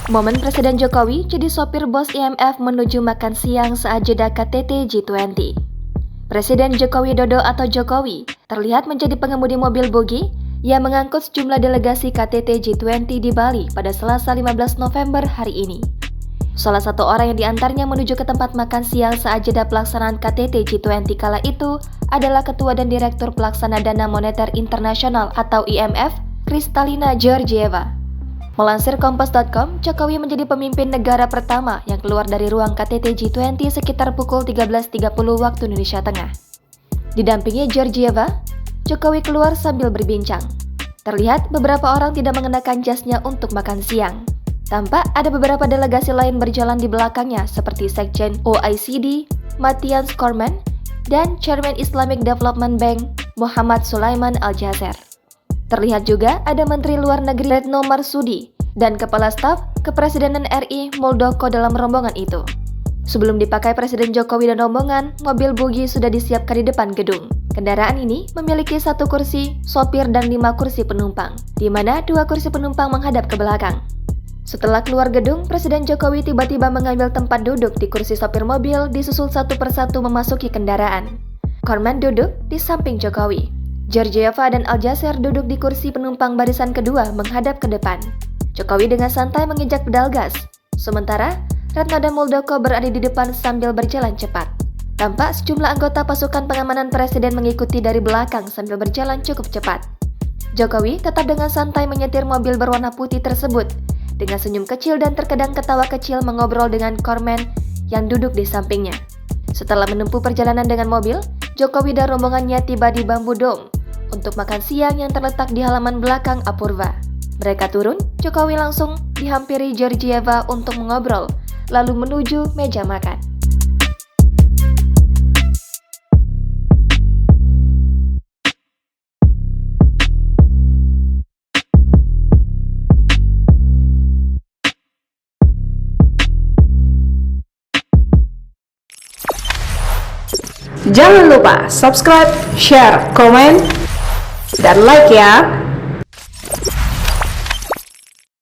Momen Presiden Jokowi jadi sopir bos IMF menuju makan siang saat jeda KTT G20. Presiden Joko Widodo atau Jokowi terlihat menjadi pengemudi mobil bogi yang mengangkut sejumlah delegasi KTT G20 di Bali pada Selasa 15 November hari ini. Salah satu orang yang diantarnya menuju ke tempat makan siang saat jeda pelaksanaan KTT G20 kala itu adalah Ketua dan Direktur Pelaksana Dana Moneter Internasional atau IMF, Kristalina Georgieva. Melansir Kompas.com, Jokowi menjadi pemimpin negara pertama yang keluar dari ruang KTT G20 sekitar pukul 13.30 waktu Indonesia Tengah. Didampingi Georgieva, Jokowi keluar sambil berbincang. Terlihat beberapa orang tidak mengenakan jasnya untuk makan siang. Tampak ada beberapa delegasi lain berjalan di belakangnya seperti Sekjen OECD, Matthias Cormann, dan Chairman Islamic Development Bank, Muhammad Sulaiman Al-Jaser. Terlihat juga ada Menteri Luar Negeri Retno Marsudi dan Kepala Staf Kepresidenan RI Muldoko dalam rombongan itu. Sebelum dipakai Presiden Jokowi dan rombongan, mobil bogi sudah disiapkan di depan gedung. Kendaraan ini memiliki 1 kursi, sopir dan 5 kursi penumpang, di mana 2 kursi penumpang menghadap ke belakang. Setelah keluar gedung, Presiden Jokowi tiba-tiba mengambil tempat duduk di kursi sopir mobil disusul satu persatu memasuki kendaraan. Cormann duduk di samping Jokowi. Georgieva dan Al-Jaser duduk di kursi penumpang barisan kedua menghadap ke depan. Jokowi dengan santai menginjak pedal gas. Sementara, Retno dan Muldoko berada di depan sambil berjalan cepat. Tampak sejumlah anggota pasukan pengamanan presiden mengikuti dari belakang sambil berjalan cukup cepat. Jokowi tetap dengan santai menyetir mobil berwarna putih tersebut, dengan senyum kecil dan terkadang ketawa kecil mengobrol dengan Cormann yang duduk di sampingnya. Setelah menempuh perjalanan dengan mobil, Jokowi dan rombongannya tiba di Bambu Dome untuk makan siang yang terletak di halaman belakang Apurva. Mereka turun, Jokowi langsung dihampiri Georgieva untuk mengobrol, lalu menuju meja makan. Jangan lupa subscribe, share, komen, dan like ya.